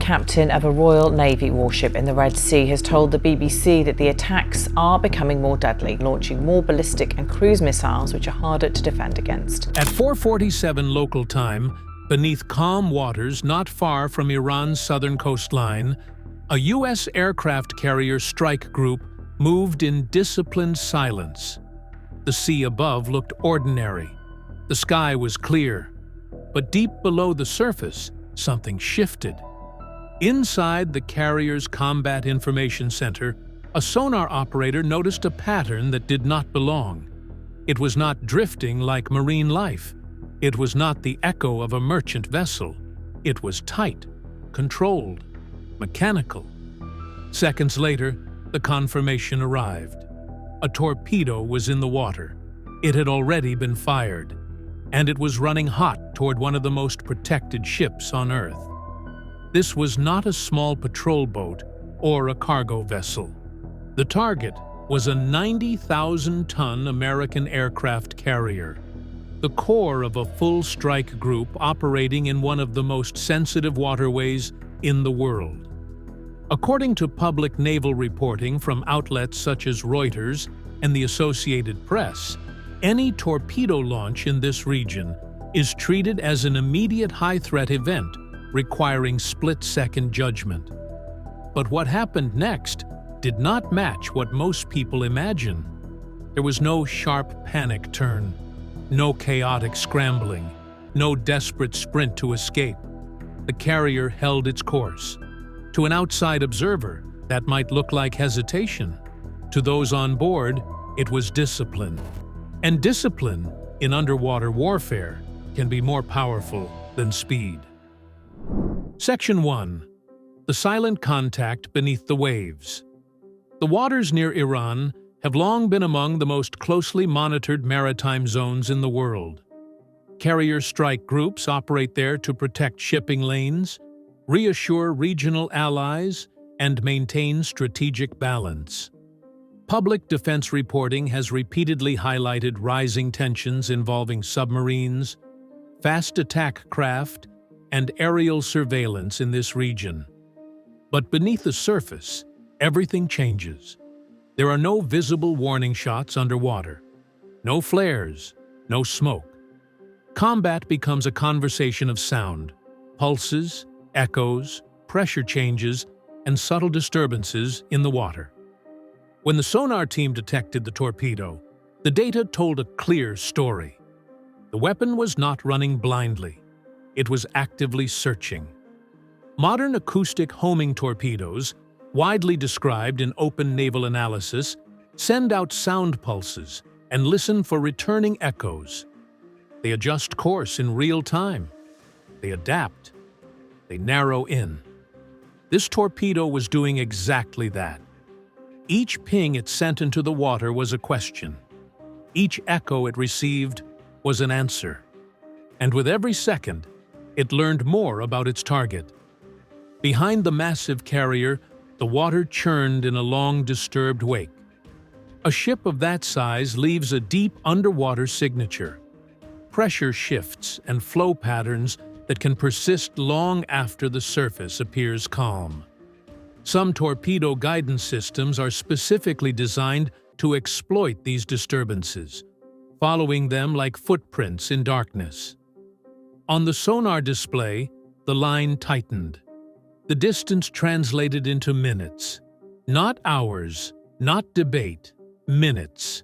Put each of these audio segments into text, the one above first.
captain of a Royal Navy warship in the Red Sea has told the BBC that the attacks are becoming more deadly, launching more ballistic and cruise missiles which are harder to defend against. At 4:47 local time, beneath calm waters not far from Iran's southern coastline, a U.S. aircraft carrier strike group moved in disciplined silence. The sea above looked ordinary. The sky was clear. But deep below the surface, something shifted. Inside the carrier's Combat Information Center, a sonar operator noticed a pattern that did not belong. It was not drifting like marine life. It was not the echo of a merchant vessel. It was tight, controlled, mechanical. Seconds later, the confirmation arrived. A torpedo was in the water. It had already been fired, and it was running hot toward one of the most protected ships on Earth. This was not a small patrol boat or a cargo vessel. The target was a 90,000-ton American aircraft carrier, the core of a full strike group operating in one of the most sensitive waterways in the world. According to public naval reporting from outlets such as Reuters and the Associated Press, any torpedo launch in this region is treated as an immediate high-threat event requiring split-second judgment. But what happened next did not match what most people imagine. There was no sharp panic turn, no chaotic scrambling, no desperate sprint to escape. The carrier held its course. To an outside observer, that might look like hesitation. To those on board, it was discipline. And discipline in underwater warfare can be more powerful than speed. Section 1. The silent contact beneath the waves. The waters near Iran have long been among the most closely monitored maritime zones in the world. Carrier strike groups operate there to protect shipping lanes, reassure regional allies, and maintain strategic balance. Public defense reporting has repeatedly highlighted rising tensions involving submarines, fast attack craft, and aerial surveillance in this region. But beneath the surface, everything changes. There are no visible warning shots underwater, no flares, no smoke. Combat becomes a conversation of sound, pulses, echoes, pressure changes, and subtle disturbances in the water. When the sonar team detected the torpedo, the data told a clear story. The weapon was not running blindly. It was actively searching. Modern acoustic homing torpedoes, widely described in open naval analysis, send out sound pulses and listen for returning echoes. They adjust course in real time. They adapt. They narrow in. This torpedo was doing exactly that. Each ping it sent into the water was a question. Each echo it received was an answer. And with every second, it learned more about its target. Behind the massive carrier, the water churned in a long, disturbed wake. A ship of that size leaves a deep underwater signature. Pressure shifts and flow patterns that can persist long after the surface appears calm. Some torpedo guidance systems are specifically designed to exploit these disturbances, following them like footprints in darkness. On the sonar display, the line tightened. The distance translated into minutes. Not hours, not debate, minutes.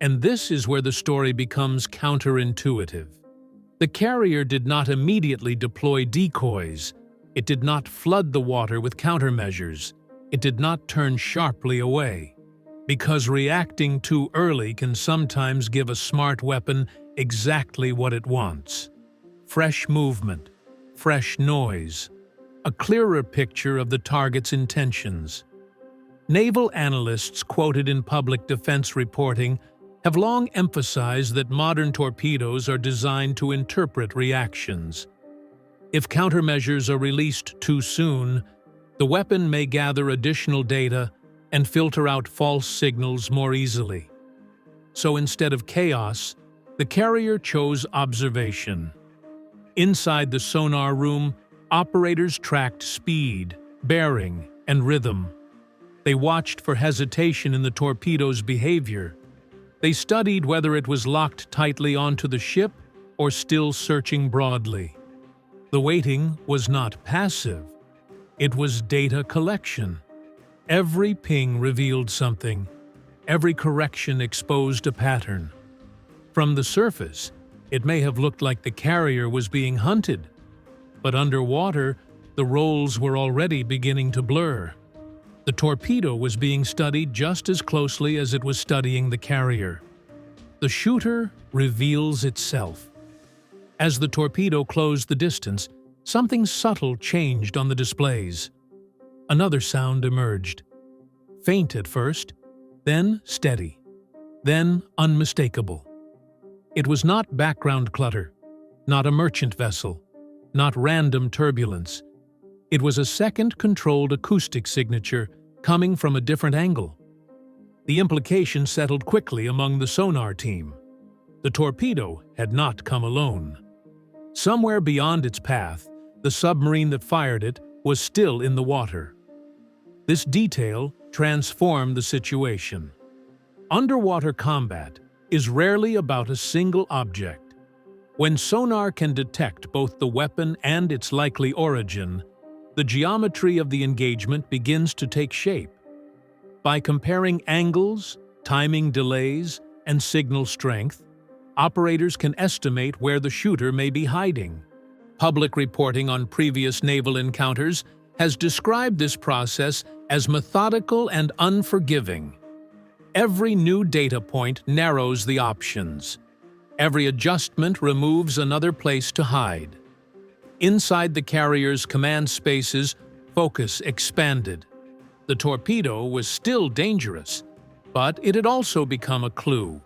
And this is where the story becomes counterintuitive. The carrier did not immediately deploy decoys. It did not flood the water with countermeasures. It did not turn sharply away. Because reacting too early can sometimes give a smart weapon exactly what it wants. Fresh movement, fresh noise, a clearer picture of the target's intentions. Naval analysts quoted in public defense reporting have long emphasized that modern torpedoes are designed to interpret reactions. If countermeasures are released too soon, the weapon may gather additional data and filter out false signals more easily. So instead of chaos, the carrier chose observation. Inside the sonar room, operators tracked speed, bearing, and rhythm. They watched for hesitation in the torpedo's behavior. They studied whether it was locked tightly onto the ship or still searching broadly. The waiting was not passive. It was data collection. Every ping revealed something. Every correction exposed a pattern. From the surface, it may have looked like the carrier was being hunted, but underwater, the roles were already beginning to blur. The torpedo was being studied just as closely as it was studying the carrier. The shooter reveals itself. As the torpedo closed the distance, something subtle changed on the displays. Another sound emerged. Faint at first, then steady, then unmistakable. It was not background clutter, not a merchant vessel, not random turbulence. It was a second-controlled acoustic signature coming from a different angle. The implication settled quickly among the sonar team. The torpedo had not come alone. Somewhere beyond its path, the submarine that fired it was still in the water. This detail transformed the situation. Underwater combat is rarely about a single object. When sonar can detect both the weapon and its likely origin, the geometry of the engagement begins to take shape. By comparing angles, timing delays, and signal strength, operators can estimate where the shooter may be hiding. Public reporting on previous naval encounters has described this process as methodical and unforgiving. Every new data point narrows the options. Every adjustment removes another place to hide. Inside the carrier's command spaces, focus expanded. The torpedo was still dangerous, but it had also become a clue.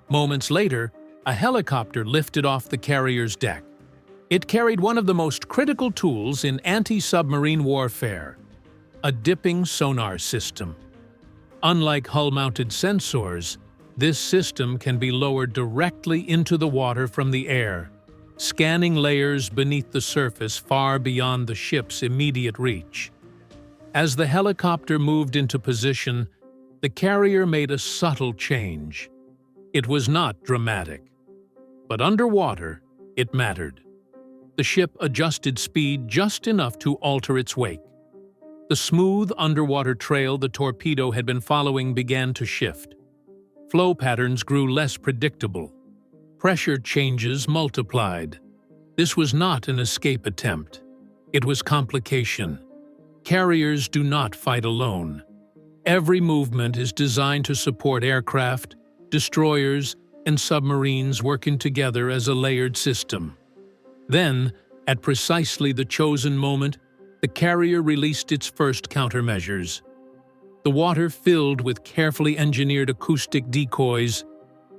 Moments later, a helicopter lifted off the carrier's deck. It carried one of the most critical tools in anti-submarine warfare, a dipping sonar system. Unlike hull-mounted sensors, this system can be lowered directly into the water from the air, scanning layers beneath the surface far beyond the ship's immediate reach. As the helicopter moved into position, the carrier made a subtle change. It was not dramatic, but underwater, it mattered. The ship adjusted speed just enough to alter its wake. The smooth underwater trail the torpedo had been following began to shift. Flow patterns grew less predictable. Pressure changes multiplied. This was not an escape attempt. It was complication. Carriers do not fight alone. Every movement is designed to support aircraft, destroyers, and submarines working together as a layered system. Then, at precisely the chosen moment, the carrier released its first countermeasures. The water filled with carefully engineered acoustic decoys,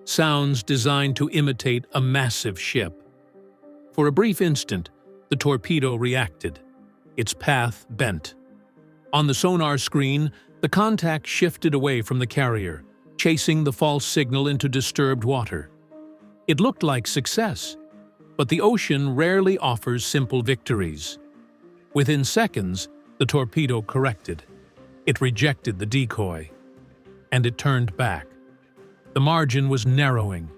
sounds designed to imitate a massive ship. For a brief instant, the torpedo reacted. Its path bent. On the sonar screen, the contact shifted away from the carrier, chasing the false signal into disturbed water. It looked like success, but the ocean rarely offers simple victories. Within seconds, the torpedo corrected. It rejected the decoy, and it turned back. The margin was narrowing.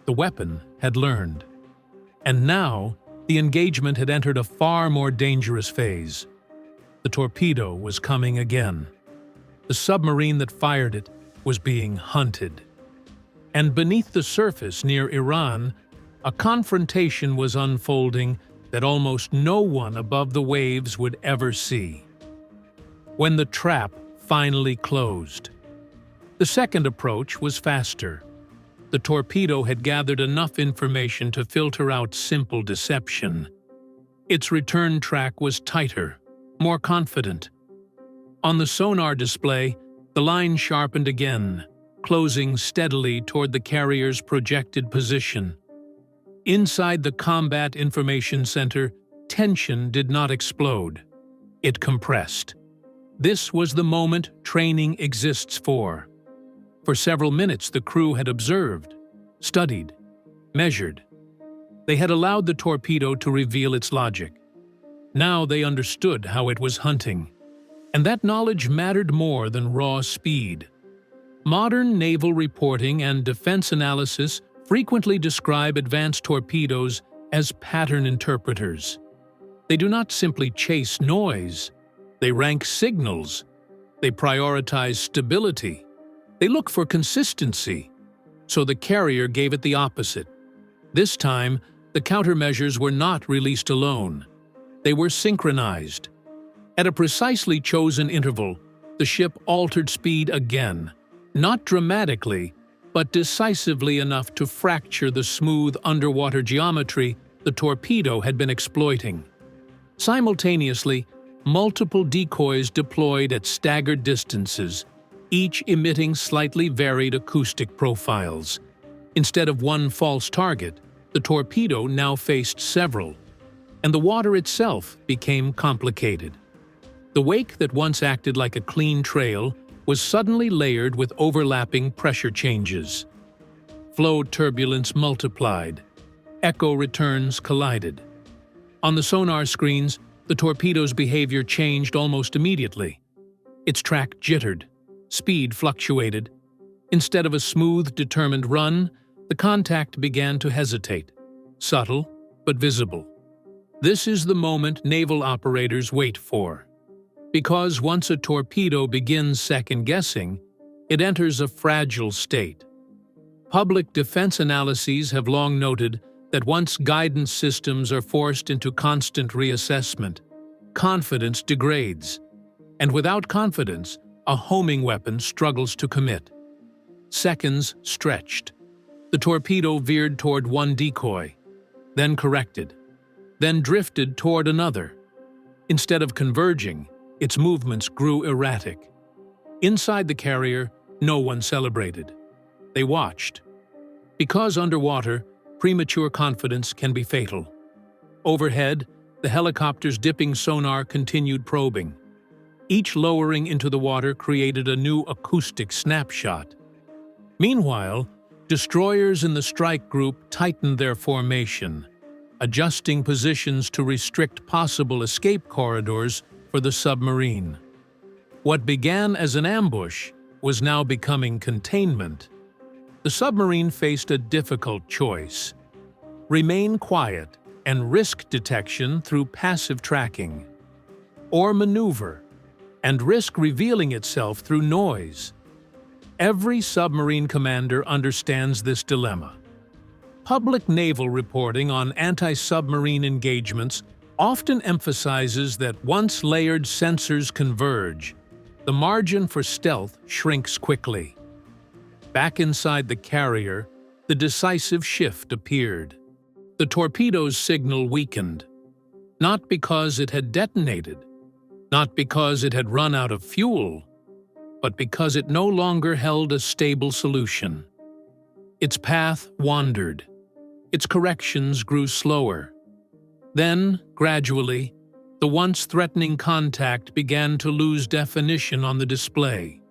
The weapon had learned. And now, the engagement had entered a far more dangerous phase. The torpedo was coming again. The submarine that fired it was being hunted. And beneath the surface near Iran, a confrontation was unfolding that almost no one above the waves would ever see. When the trap finally closed. The second approach was faster. The torpedo had gathered enough information to filter out simple deception. Its return track was tighter, more confident. On the sonar display, the line sharpened again, closing steadily toward the carrier's projected position. Inside the Combat Information Center, tension did not explode. It compressed. This was the moment training exists for. For several minutes, the crew had observed, studied, measured. They had allowed the torpedo to reveal its logic. Now they understood how it was hunting, and that knowledge mattered more than raw speed. Modern naval reporting and defense analysis frequently describe advanced torpedoes as pattern interpreters. They do not simply chase noise, they rank signals, they prioritize stability, they look for consistency. So the carrier gave it the opposite. This time, the countermeasures were not released alone. They were synchronized. At a precisely chosen interval, the ship altered speed again, not dramatically, but decisively enough to fracture the smooth underwater geometry the torpedo had been exploiting. Simultaneously, multiple decoys deployed at staggered distances, each emitting slightly varied acoustic profiles. Instead of one false target, the torpedo now faced several, and the water itself became complicated. The wake that once acted like a clean trail was suddenly layered with overlapping pressure changes. Flow turbulence multiplied. Echo returns collided. On the sonar screens, the torpedo's behavior changed almost immediately. Its track jittered. Speed fluctuated. Instead of a smooth, determined run, the contact began to hesitate. Subtle, but visible. This is the moment naval operators wait for. Because once a torpedo begins second-guessing, it enters a fragile state. Public defense analyses have long noted that once guidance systems are forced into constant reassessment, confidence degrades, and without confidence, a homing weapon struggles to commit. Seconds stretched. The torpedo veered toward one decoy, then corrected, then drifted toward another. Instead of converging, its movements grew erratic. Inside the carrier, no one celebrated. They watched. Because underwater, premature confidence can be fatal. Overhead, the helicopter's dipping sonar continued probing. Each lowering into the water created a new acoustic snapshot. Meanwhile, destroyers in the strike group tightened their formation, adjusting positions to restrict possible escape corridors for the submarine. What began as an ambush was now becoming containment. The submarine faced a difficult choice: remain quiet and risk detection through passive tracking, or maneuver and risk revealing itself through noise. Every submarine commander understands this dilemma. Public naval reporting on anti-submarine engagements often emphasizes that once layered sensors converge, the margin for stealth shrinks quickly. Back inside the carrier, the decisive shift appeared. The torpedo's signal weakened, not because it had detonated, not because it had run out of fuel, but because it no longer held a stable solution. Its path wandered. Its corrections grew slower. Then, gradually, the once threatening contact began to lose definition on the display.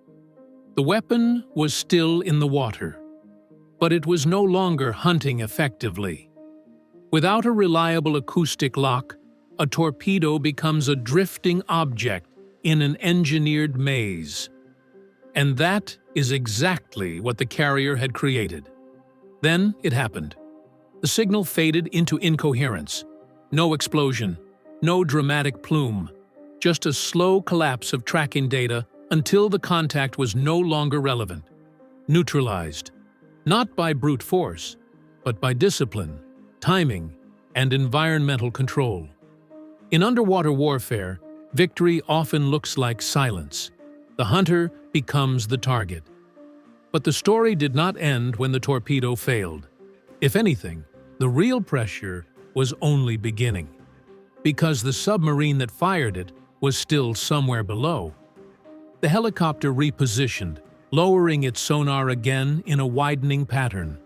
The weapon was still in the water, but it was no longer hunting effectively. Without a reliable acoustic lock, a torpedo becomes a drifting object in an engineered maze. And that is exactly what the carrier had created. Then it happened. The signal faded into incoherence. No explosion, no dramatic plume, just a slow collapse of tracking data until the contact was no longer relevant. Neutralized, not by brute force, but by discipline, timing, and environmental control. In underwater warfare, victory often looks like silence. The hunter becomes the target. But the story did not end when the torpedo failed. If anything, the real pressure was only beginning, because the submarine that fired it was still somewhere below. The helicopter repositioned, lowering its sonar again in a widening pattern.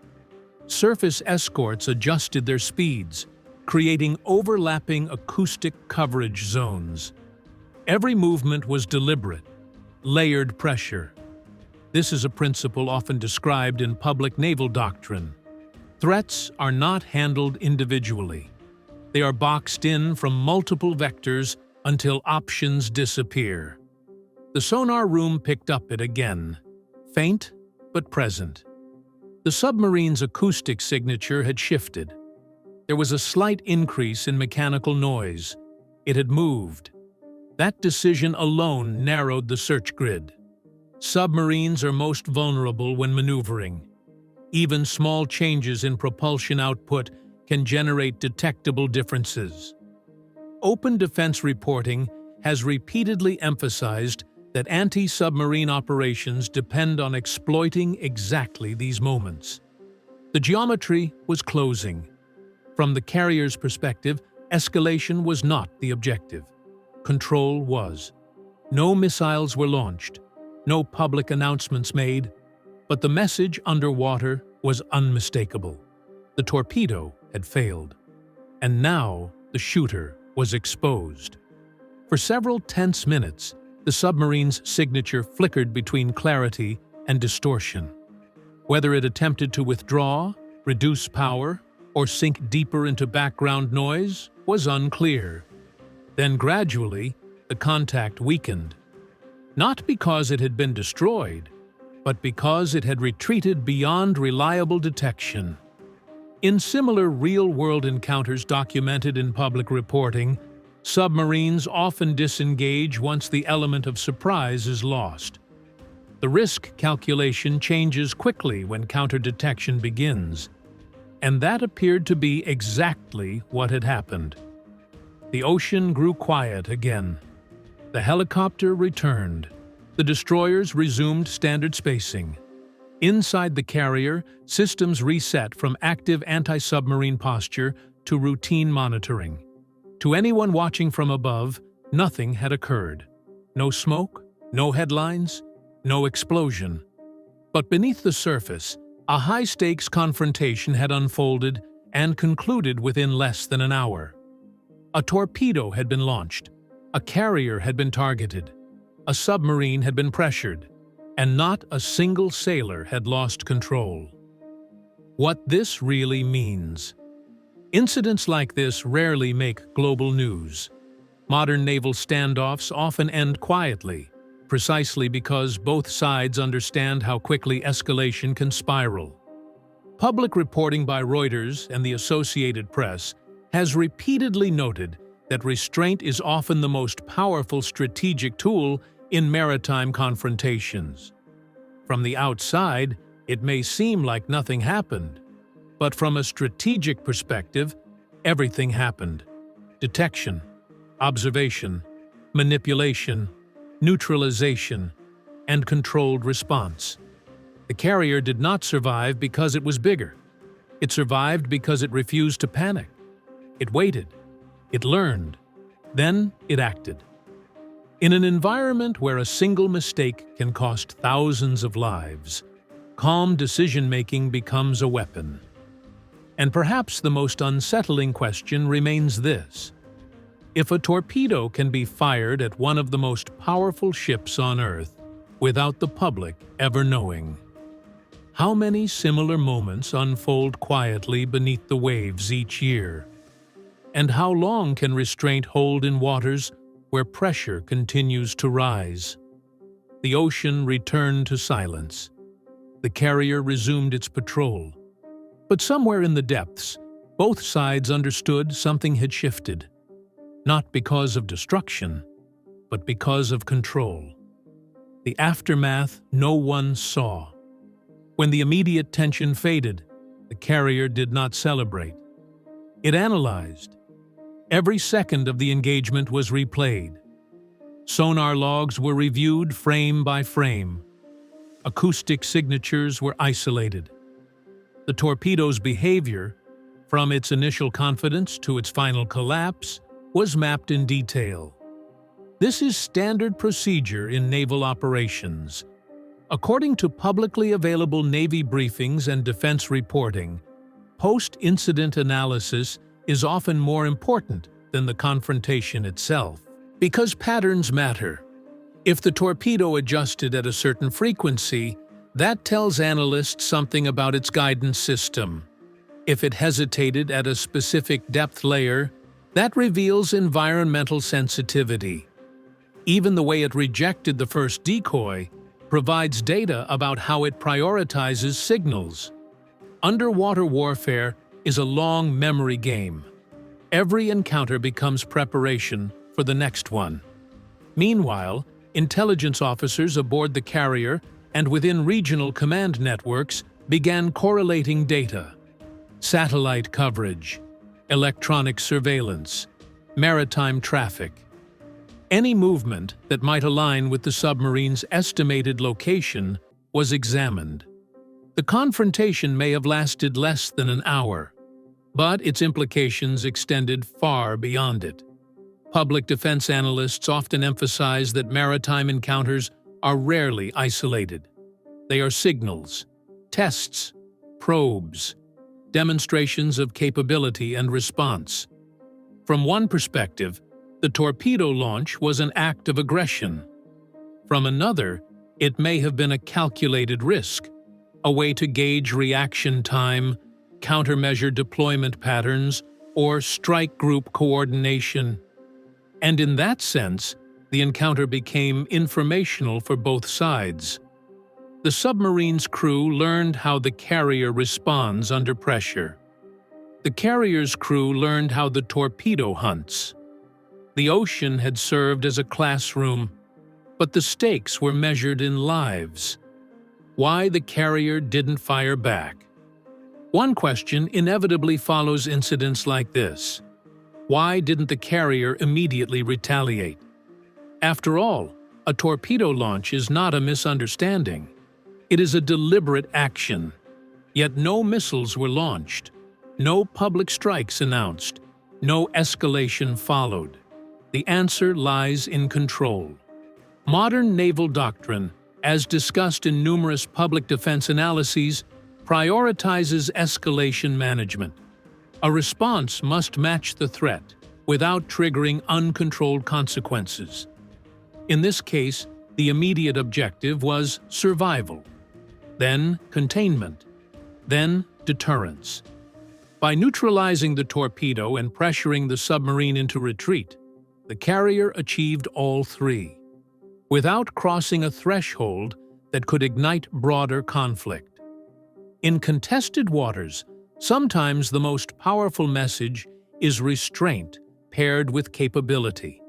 Surface escorts adjusted their speeds, creating overlapping acoustic coverage zones. Every movement was deliberate, layered pressure. This is a principle often described in public naval doctrine. Threats are not handled individually. They are boxed in from multiple vectors until options disappear. The sonar room picked up it again, faint but present. The submarine's acoustic signature had shifted. There was a slight increase in mechanical noise. It had moved. That decision alone narrowed the search grid. Submarines are most vulnerable when maneuvering. Even small changes in propulsion output can generate detectable differences. Open defense reporting has repeatedly emphasized that anti-submarine operations depend on exploiting exactly these moments. The geometry was closing. From the carrier's perspective, escalation was not the objective. Control was. No missiles were launched, no public announcements made, but the message underwater was unmistakable. The torpedo had failed, and now the shooter was exposed. For several tense minutes, the submarine's signature flickered between clarity and distortion. Whether it attempted to withdraw, reduce power, or sink deeper into background noise was unclear. Then gradually, the contact weakened. Not because it had been destroyed, but because it had retreated beyond reliable detection. In similar real-world encounters documented in public reporting, submarines often disengage once the element of surprise is lost. The risk calculation changes quickly when counter-detection begins, and that appeared to be exactly what had happened. The ocean grew quiet again. The helicopter returned. The destroyers resumed standard spacing. Inside the carrier, systems reset from active anti-submarine posture to routine monitoring. To anyone watching from above, nothing had occurred. No smoke, no headlines, no explosion. But beneath the surface, a high-stakes confrontation had unfolded and concluded within less than an hour. A torpedo had been launched, a carrier had been targeted, a submarine had been pressured, and not a single sailor had lost control. What this really means. Incidents like this rarely make global news. Modern naval standoffs often end quietly, precisely because both sides understand how quickly escalation can spiral. Public reporting by Reuters and the Associated Press has repeatedly noted that restraint is often the most powerful strategic tool in maritime confrontations. From the outside, it may seem like nothing happened, but from a strategic perspective, everything happened. Detection, observation, manipulation, neutralization, and controlled response. The carrier did not survive because it was bigger. It survived because it refused to panic. It waited. It learned. Then it acted. In an environment where a single mistake can cost thousands of lives, calm decision-making becomes a weapon. And perhaps the most unsettling question remains this: if a torpedo can be fired at one of the most powerful ships on Earth without the public ever knowing, how many similar moments unfold quietly beneath the waves each year? And how long can restraint hold in waters where pressure continues to rise? The ocean returned to silence. The carrier resumed its patrol. But somewhere in the depths, both sides understood something had shifted. Not because of destruction, but because of control. The aftermath no one saw. When the immediate tension faded, the carrier did not celebrate. It analyzed. Every second of the engagement was replayed. Sonar logs were reviewed frame by frame. Acoustic signatures were isolated. The torpedo's behavior, from its initial confidence to its final collapse, was mapped in detail. This is standard procedure in naval operations. According to publicly available Navy briefings and defense reporting, post-incident analysis is often more important than the confrontation itself, because patterns matter. If the torpedo adjusted at a certain frequency, that tells analysts something about its guidance system. If it hesitated at a specific depth layer, That reveals environmental sensitivity. Even the way it rejected the first decoy provides data about how it prioritizes signals. Underwater warfare is a long memory game. Every encounter becomes preparation for the next one. Meanwhile, intelligence officers aboard the carrier and within regional command networks began correlating data. Satellite coverage, electronic surveillance, maritime traffic. Any movement that might align with the submarine's estimated location was examined. The confrontation may have lasted less than an hour, but its implications extended far beyond it. Public defense analysts often emphasize that maritime encounters are rarely isolated. They are signals, tests, probes, demonstrations of capability and response. From one perspective, the torpedo launch was an act of aggression. From another, it may have been a calculated risk, a way to gauge reaction time, countermeasure deployment patterns, or strike group coordination. And in that sense, the encounter became informational for both sides. The submarine's crew learned how the carrier responds under pressure. The carrier's crew learned how the torpedo hunts. The ocean had served as a classroom, but the stakes were measured in lives. Why the carrier didn't fire back? One question inevitably follows incidents like this. Why didn't the carrier immediately retaliate? After all, a torpedo launch is not a misunderstanding. It is a deliberate action. Yet no missiles were launched, no public strikes announced, no escalation followed. The answer lies in control. Modern naval doctrine, as discussed in numerous public defense analyses, prioritizes escalation management. A response must match the threat without triggering uncontrolled consequences. In this case, the immediate objective was survival, then containment, then deterrence. By neutralizing the torpedo and pressuring the submarine into retreat, the carrier achieved all three, without crossing a threshold that could ignite broader conflict. In contested waters, sometimes the most powerful message is restraint paired with capability.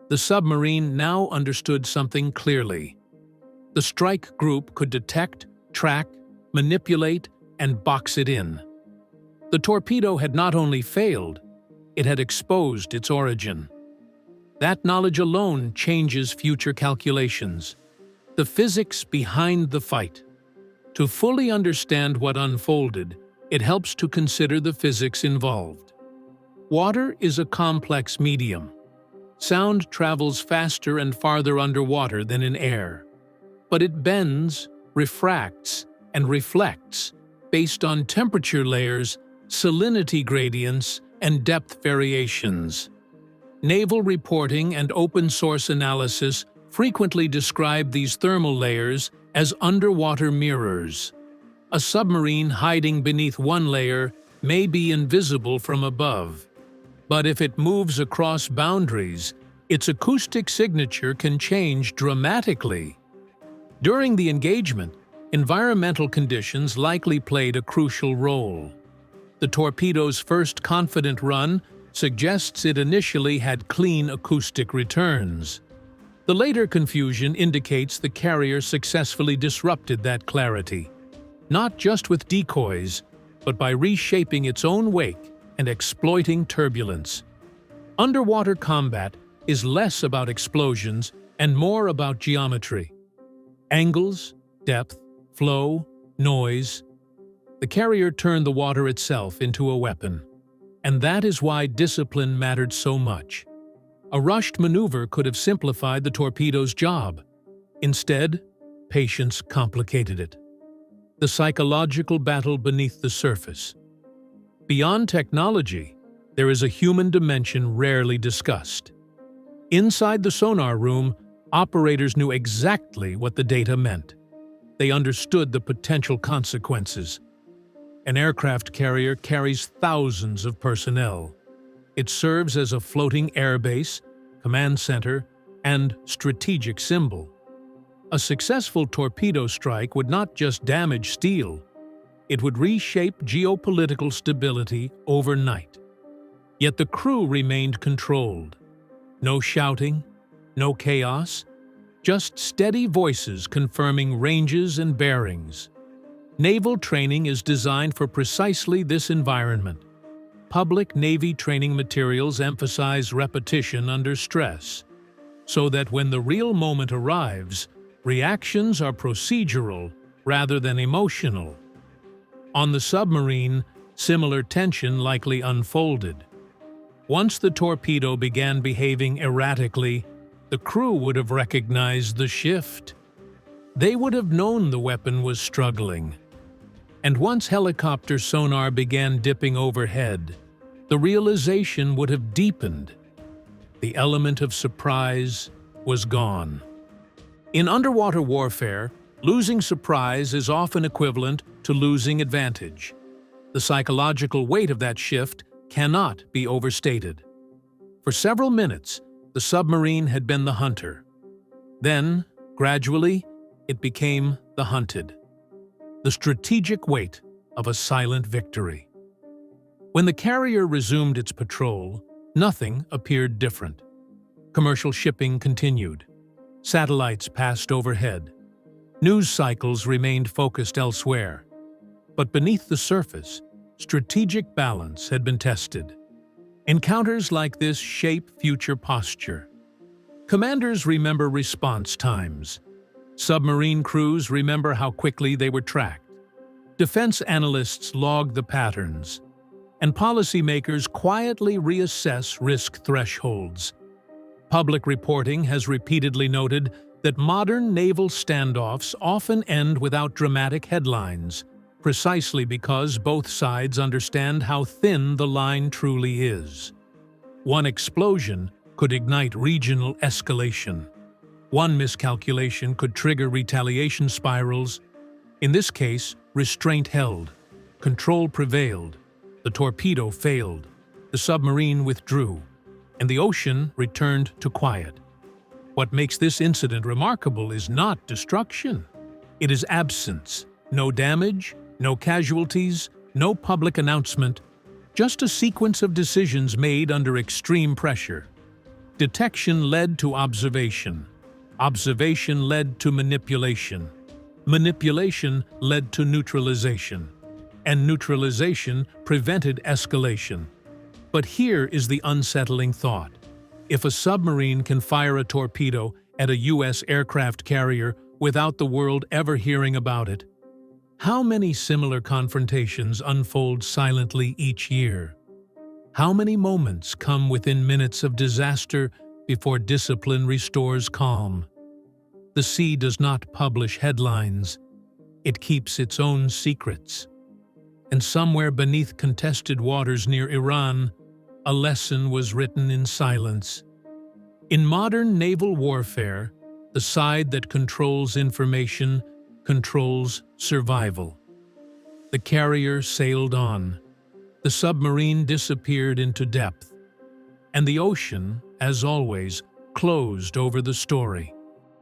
The submarine now understood something clearly. The strike group could detect, track, manipulate, and box it in. The torpedo had not only failed, it had exposed its origin. That knowledge alone changes future calculations, the physics behind the fight. To fully understand what unfolded, it helps to consider the physics involved. Water is a complex medium. Sound travels faster and farther underwater than in air, but it bends, refracts, and reflects based on temperature layers, salinity gradients, and depth variations. Naval reporting and open-source analysis frequently describe these thermal layers as underwater mirrors. A submarine hiding beneath one layer may be invisible from above, but if it moves across boundaries, its acoustic signature can change dramatically. During the engagement, environmental conditions likely played a crucial role. The torpedo's first confident run suggests it initially had clean acoustic returns. The later confusion indicates the carrier successfully disrupted that clarity, not just with decoys, but by reshaping its own wake and exploiting turbulence. Underwater combat is less about explosions and more about geometry. Angles, depth, flow, noise. The carrier turned the water itself into a weapon. And that is why discipline mattered so much. A rushed maneuver could have simplified the torpedo's job. Instead, patience complicated it. The psychological battle beneath the surface. Beyond technology, there is a human dimension rarely discussed. Inside the sonar room, operators knew exactly what the data meant. They understood the potential consequences. An aircraft carrier carries thousands of personnel. It serves as a floating airbase, command center, and strategic symbol. A successful torpedo strike would not just damage steel, it would reshape geopolitical stability overnight. Yet the crew remained controlled. No shouting, no chaos, just steady voices confirming ranges and bearings. Naval training is designed for precisely this environment. Public Navy training materials emphasize repetition under stress, so that when the real moment arrives, reactions are procedural rather than emotional. On the submarine, similar tension likely unfolded. Once the torpedo began behaving erratically, the crew would have recognized the shift. They would have known the weapon was struggling. And once helicopter sonar began dipping overhead, the realization would have deepened. The element of surprise was gone. In underwater warfare, losing surprise is often equivalent to losing advantage. The psychological weight of that shift cannot be overstated. For several minutes, the submarine had been the hunter. Then, gradually, it became the hunted. The strategic weight of a silent victory. When the carrier resumed its patrol, nothing appeared different. Commercial shipping continued. Satellites passed overhead. News cycles remained focused elsewhere. But beneath the surface, strategic balance had been tested. Encounters like this shape future posture. Commanders remember response times. Submarine crews remember how quickly they were tracked. Defense analysts log the patterns. And policymakers quietly reassess risk thresholds. Public reporting has repeatedly noted that modern naval standoffs often end without dramatic headlines, precisely because both sides understand how thin the line truly is. One explosion could ignite regional escalation. One miscalculation could trigger retaliation spirals. In this case, restraint held. Control prevailed. The torpedo failed. The submarine withdrew. And the ocean returned to quiet. What makes this incident remarkable is not destruction. It is absence. No damage, no casualties, no public announcement, just a sequence of decisions made under extreme pressure. Detection led to observation. Observation led to manipulation. Manipulation led to neutralization. And neutralization prevented escalation. But here is the unsettling thought. If a submarine can fire a torpedo at a U.S. aircraft carrier without the world ever hearing about it, how many similar confrontations unfold silently each year? How many moments come within minutes of disaster before discipline restores calm? The sea does not publish headlines. It keeps its own secrets. And somewhere beneath contested waters near Iran, a lesson was written in silence. In modern naval warfare, the side that controls information controls survival. The carrier sailed on. The submarine disappeared into depth. And the ocean, as always, closed over the story.